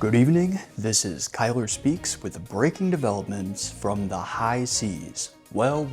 Good evening, this is Kyler Speaks with breaking developments from the high seas. Well,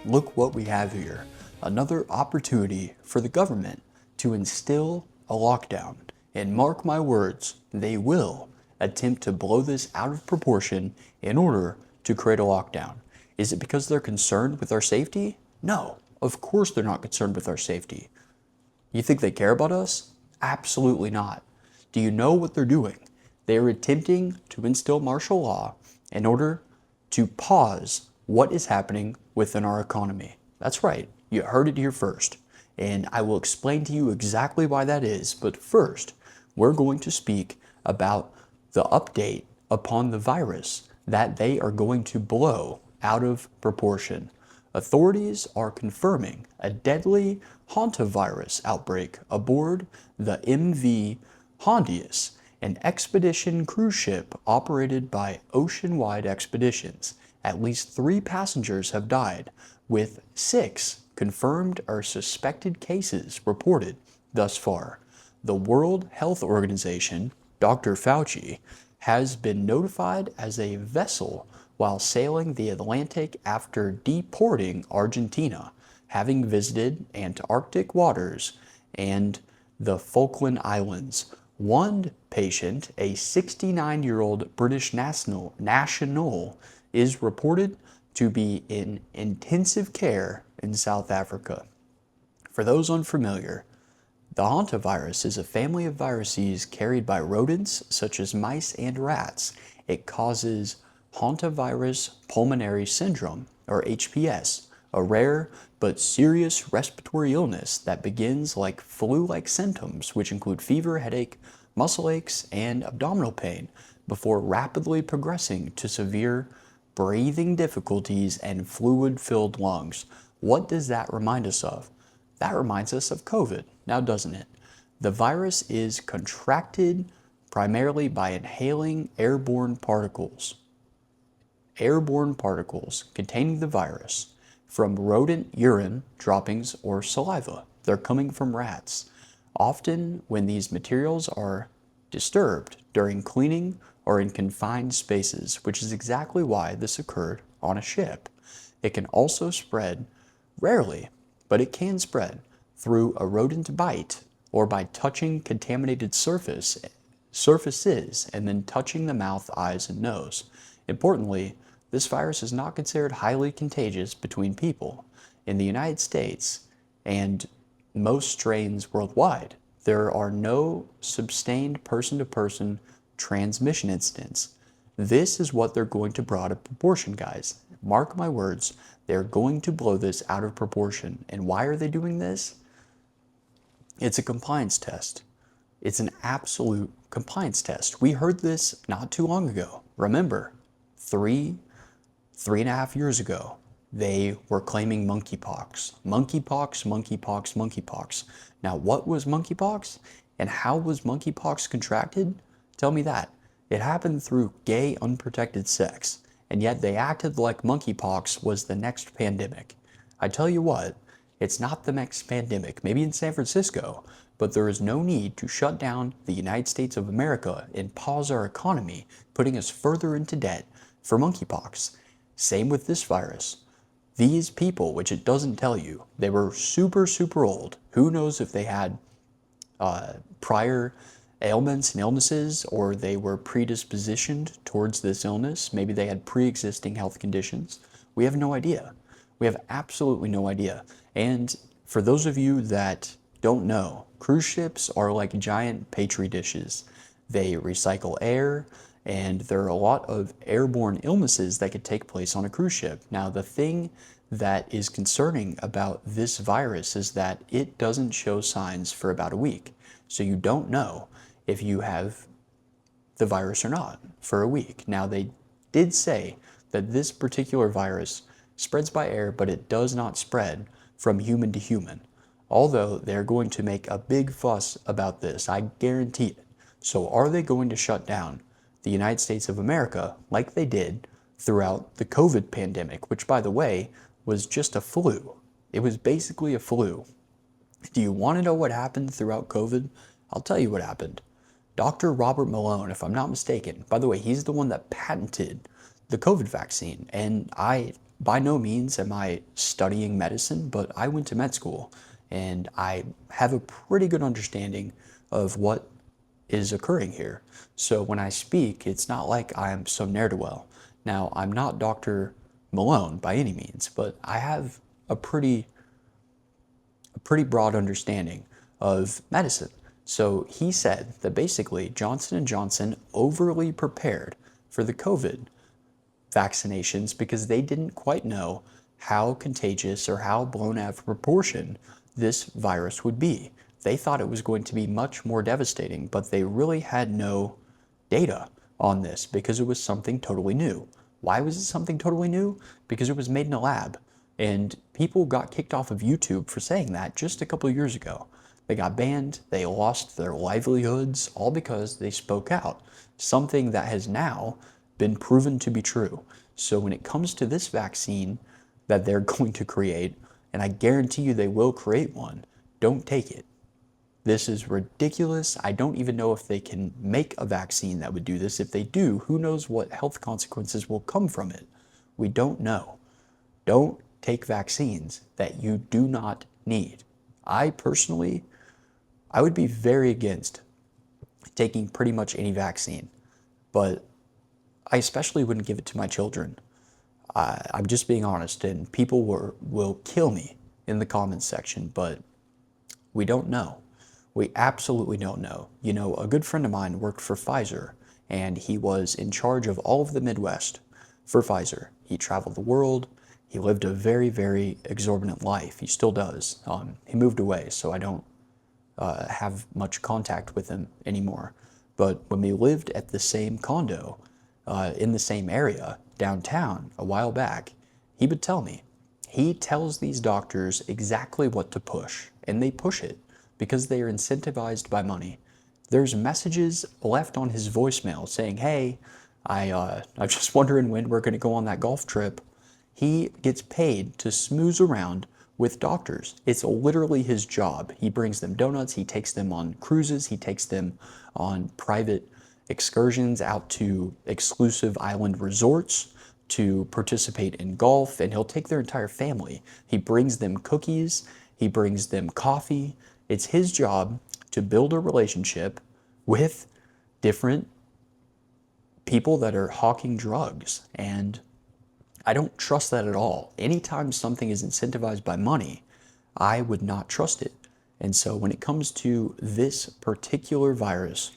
look what we have here. Another opportunity for the government to instill a lockdown. And mark my words, they will attempt to blow this out of proportion in order to create a lockdown. Is it because they're concerned with our safety? No, of course they're not concerned with our safety. You think they care about us? Absolutely not. Do you know what they're doing? They are attempting to instill martial law in order to pause what is happening within our economy. That's right, you heard it here first. And I will explain to you exactly why that is. But first, we're going to speak about the update upon the virus that they are going to blow out of proportion. Authorities are confirming a deadly Hantavirus outbreak aboard the MV Hondius, an expedition cruise ship operated by Oceanwide Expeditions. At least 3 passengers have died, with 6 confirmed or suspected cases reported thus far. The World Health Organization, Dr. Fauci, has been notified as a vessel while sailing the Atlantic after deporting Argentina, having visited Antarctic waters and the Falkland Islands. One patient, a 69-year-old British national, is reported to be in intensive care in South Africa. For those unfamiliar, the hantavirus is a family of viruses carried by rodents such as mice and rats. It causes hantavirus pulmonary syndrome, or HPS, a rare but serious respiratory illness that begins like flu-like symptoms, which include fever, headache, muscle aches, and abdominal pain, before rapidly progressing to severe breathing difficulties and fluid-filled lungs. What does that remind us of? That reminds us of COVID, now doesn't it? The virus is contracted primarily by inhaling airborne particles. Airborne particles containing the virus from rodent urine, droppings, or saliva. They're coming from rats. Often when these materials are disturbed during cleaning or in confined spaces, which is exactly why this occurred on a ship. It can also spread, rarely, but it can spread through a rodent bite or by touching contaminated surfaces and then touching the mouth, eyes, and nose. Importantly, this virus is not considered highly contagious between people. In the United States and most strains worldwide, there are no sustained person-to-person transmission incidents. This is what they're going to blow out of proportion, guys. Mark my words, they're going to blow this out of proportion. And why are they doing this? It's a compliance test. It's an absolute compliance test. We heard this not too long ago. Remember, three and a half years ago, they were claiming monkeypox. Monkeypox. Now, what was monkeypox? And how was monkeypox contracted? Tell me that. It happened through gay, unprotected sex. And yet they acted like monkeypox was the next pandemic. I tell you what, it's not the next pandemic, maybe in San Francisco, but there is no need to shut down the United States of America and pause our economy, putting us further into debt for monkeypox. Same with this virus. These people, which it doesn't tell you, they were super old. Who knows if they had prior ailments and illnesses, or they were predispositioned towards this illness. Maybe they had pre-existing health conditions. We have no idea. We have absolutely no idea. And for those of you that don't know, cruise ships are like giant petri dishes. They recycle air, and there are a lot of airborne illnesses that could take place on a cruise ship. Now, the thing that is concerning about this virus is that it doesn't show signs for about a week. So you don't know if you have the virus or not for a week. Now, they did say that this particular virus spreads by air, but it does not spread from human to human. Although they're going to make a big fuss about this, I guarantee it. So are they going to shut down the United States of America like they did throughout the COVID pandemic, which, by the way, was just a flu? It was basically a flu. Do you want to know what happened throughout COVID? I'll tell you what happened. Dr. Robert Malone, if I'm not mistaken, by the way, he's the one that patented the COVID vaccine. And by no means am I studying medicine, but I went to med school and I have a pretty good understanding of what is occurring here. So when I speak, it's not like I'm some ne'er-do-well. Now, I'm not Dr. Malone by any means, but I have a pretty broad understanding of medicine. So he said that basically Johnson & Johnson overly prepared for the COVID vaccinations because they didn't quite know how contagious or how blown out of proportion this virus would be. They thought it was going to be much more devastating, but they really had no data on this because it was something totally new. Why was it something totally new? Because it was made in a lab. And people got kicked off of YouTube for saying that just a couple of years ago. They got banned, they lost their livelihoods, all because they spoke out. Something that has now been proven to be true. So when it comes to this vaccine that they're going to create, and I guarantee you they will create one, don't take it. This is ridiculous. I don't even know if they can make a vaccine that would do this. If they do, who knows what health consequences will come from it? We don't know. Don't take vaccines that you do not need. I personally, I would be very against taking pretty much any vaccine, but I especially wouldn't give it to my children. I'm just being honest, and people will kill me in the comments section, but we don't know. We absolutely don't know. You know, a good friend of mine worked for Pfizer, and he was in charge of all of the Midwest for Pfizer. He traveled the world. He lived a very, very exorbitant life. He still does. He moved away, so I don't have much contact with him anymore. But when we lived at the same condo, in the same area, downtown, a while back, he would tell me. He tells these doctors exactly what to push, and they push it because they are incentivized by money. There's messages left on his voicemail saying, hey, I'm just wondering when we're going to go on that golf trip. He gets paid to smooze around with doctors. It's literally his job. He brings them donuts, he takes them on cruises, he takes them on private excursions out to exclusive island resorts to participate in golf, and he'll take their entire family. He brings them cookies, he brings them coffee. It's his job to build a relationship with different people that are hawking drugs, and I don't trust that at all. Anytime something is incentivized by money, I would not trust it. And so when it comes to this particular virus,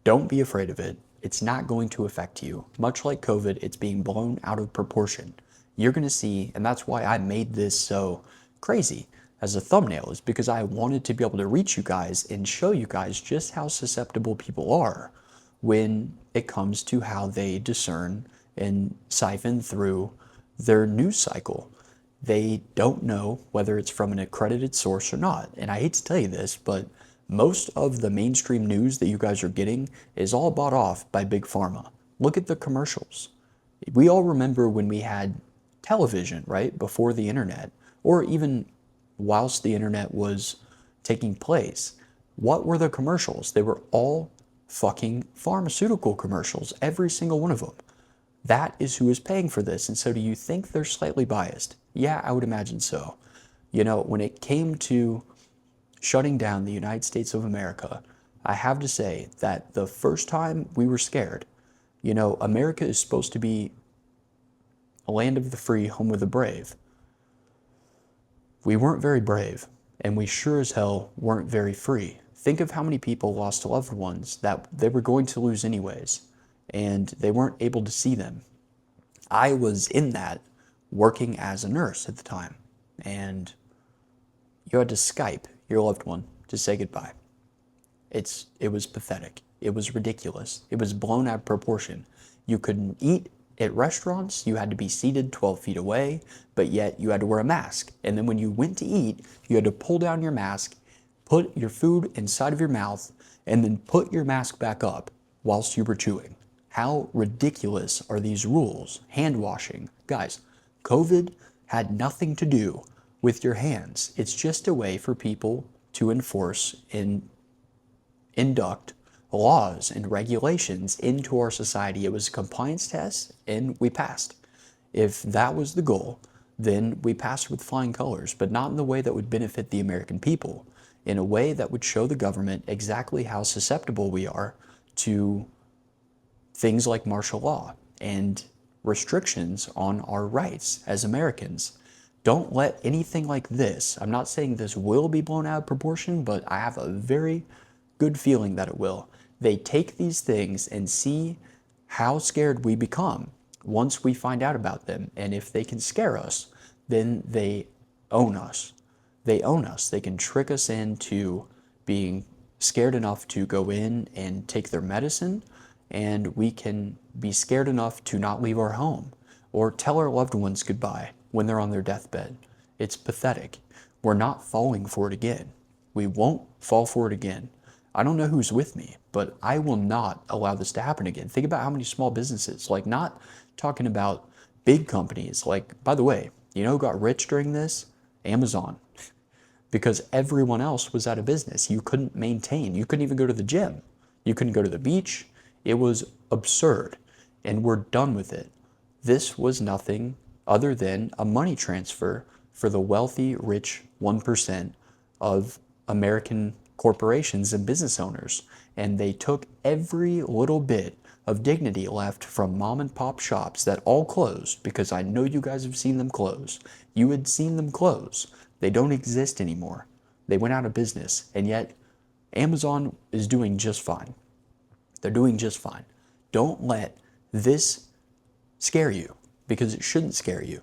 don't be afraid of it. It's not going to affect you. Much like COVID, it's being blown out of proportion. You're going to see, and that's why I made this so crazy as a thumbnail, is because I wanted to be able to reach you guys and show you guys just how susceptible people are when it comes to how they discern and siphon through their news cycle. They don't know whether it's from an accredited source or not. And I hate to tell you this, but most of the mainstream news that you guys are getting is all bought off by Big Pharma. Look at the commercials. We all remember when we had television, right, before the internet, or even whilst the internet was taking place. What were the commercials? They were all fucking pharmaceutical commercials, every single one of them. That is who is paying for this. And so do you think they're slightly biased? Yeah, I would imagine so. You know, when it came to shutting down the United States of America, I have to say that the first time we were scared, you know, America is supposed to be a land of the free, home of the brave. We weren't very brave, and we sure as hell weren't very free. Think of how many people lost loved ones that they were going to lose anyways, and they weren't able to see them. I was in that, working as a nurse at the time, and you had to Skype your loved one to say goodbye. It was pathetic. It was ridiculous. It was blown out of proportion. You couldn't eat at restaurants. You had to be seated 12 feet away, but yet you had to wear a mask. And then when you went to eat, you had to pull down your mask, put your food inside of your mouth, and then put your mask back up whilst you were chewing. How ridiculous are these rules? Hand washing. Guys, COVID had nothing to do with your hands. It's just a way for people to enforce and induct laws and regulations into our society. It was a compliance test, and we passed. If that was the goal, then we passed with flying colors, but not in the way that would benefit the American people, in a way that would show the government exactly how susceptible we are to things like martial law and restrictions on our rights as Americans. Don't let anything like this, I'm not saying this will be blown out of proportion, but I have a very good feeling that it will. They take these things and see how scared we become once we find out about them. And if they can scare us, then they own us. They own us. They can trick us into being scared enough to go in and take their medicine, and we can be scared enough to not leave our home or tell our loved ones goodbye when they're on their deathbed. It's pathetic. We're not falling for it again. We won't fall for it again. I don't know who's with me, but I will not allow this to happen again. Think about how many small businesses, like not talking about big companies, like, by the way, you know who got rich during this? Amazon. Because everyone else was out of business. You couldn't maintain. You couldn't even go to the gym. You couldn't go to the beach. It was absurd, and we're done with it. This was nothing other than a money transfer for the wealthy, rich 1% of American corporations and business owners, and they took every little bit of dignity left from mom and pop shops that all closed, because I know you guys have seen them close. You had seen them close. They don't exist anymore. They went out of business, and yet Amazon is doing just fine. They're doing just fine. Don't let this scare you, because it shouldn't scare you.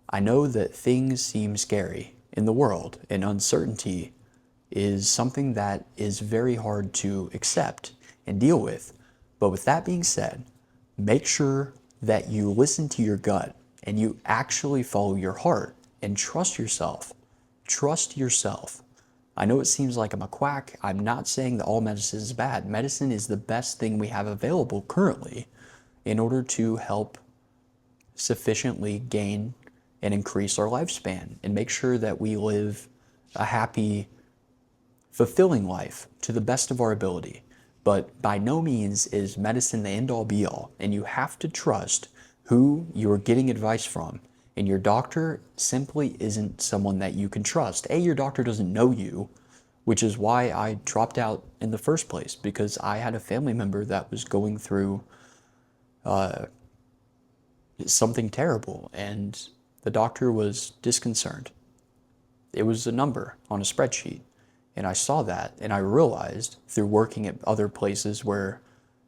I know that things seem scary in the world, and uncertainty is something that is very hard to accept and deal with. But with that being said, make sure that you listen to your gut and you actually follow your heart and trust yourself. Trust yourself. I know it seems like I'm a quack. I'm not saying that all medicine is bad. Medicine is the best thing we have available currently in order to help sufficiently gain and increase our lifespan and make sure that we live a happy, fulfilling life to the best of our ability. But by no means is medicine the end-all be-all, and you have to trust who you're getting advice from. And your doctor simply isn't someone that you can trust. Your doctor doesn't know you, which is why I dropped out in the first place, because I had a family member that was going through something terrible, and the doctor was disconcerted. It was a number on a spreadsheet. And I saw that, and I realized through working at other places where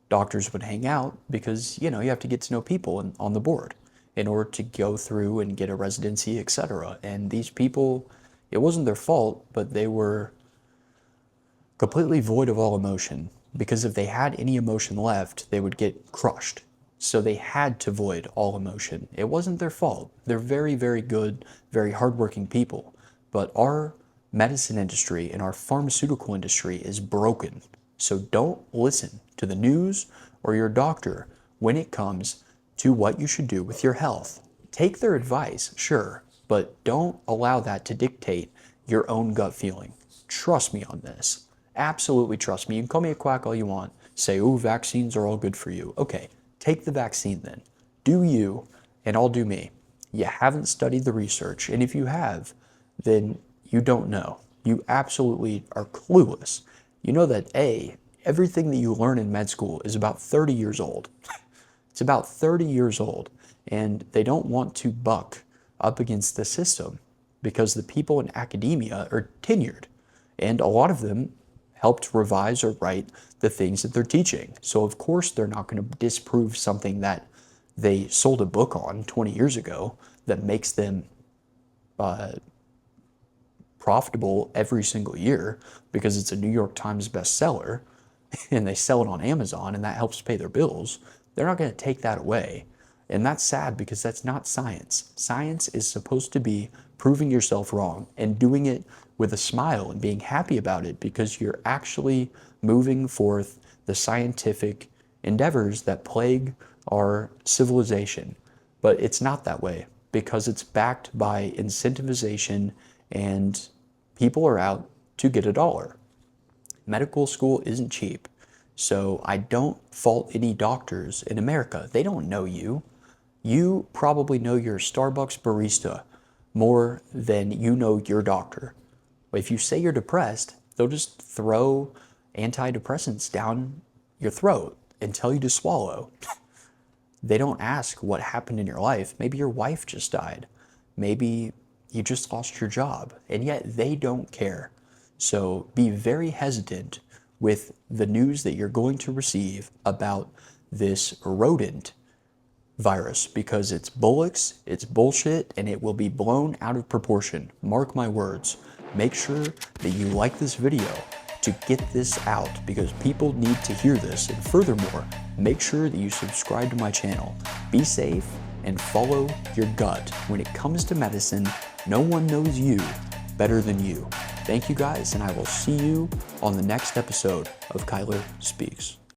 doctors would hang out, because, you have to get to know people on the board in order to go through and get a residency, etc. And these people, it wasn't their fault, but they were completely void of all emotion, because if they had any emotion left, they would get crushed. So they had to void all emotion. It wasn't their fault. They're very, very good, very hardworking people. But our medicine industry and our pharmaceutical industry is broken. So don't listen to the news or your doctor when it comes to what you should do with your health. Take their advice, sure, but don't allow that to dictate your own gut feeling. Trust me on this. Absolutely trust me. You can call me a quack all you want. Say, ooh, vaccines are all good for you. Okay, take the vaccine then. Do you, and I'll do me. You haven't studied the research, and if you have, then you don't know. You absolutely are clueless. You know that everything that you learn in med school is about 30 years old. It's about 30 years old, and they don't want to buck up against the system because the people in academia are tenured, and a lot of them helped revise or write the things that they're teaching. So of course they're not going to disprove something that they sold a book on 20 years ago that makes them profitable every single year because it's a New York Times bestseller and they sell it on Amazon and that helps pay their bills. They're not going to take that away. And that's sad because that's not science. Science is supposed to be proving yourself wrong and doing it with a smile and being happy about it because you're actually moving forth the scientific endeavors that plague our civilization. But it's not that way because it's backed by incentivization and people are out to get a dollar. Medical school isn't cheap. So I don't fault any doctors in America. They don't know you. You probably know your Starbucks barista more than you know your doctor. If you say you're depressed, they'll just throw antidepressants down your throat and tell you to swallow. They don't ask what happened in your life. Maybe your wife just died. Maybe you just lost your job, and yet they don't care. So be very hesitant with the news that you're going to receive about this rodent virus, because it's bullocks, it's bullshit, and it will be blown out of proportion. Mark my words. Make sure that you like this video to get this out, because people need to hear this. And furthermore, make sure that you subscribe to my channel. Be safe and follow your gut. When it comes to medicine, no one knows you better than you. Thank you guys, and I will see you on the next episode of Kyler Speaks.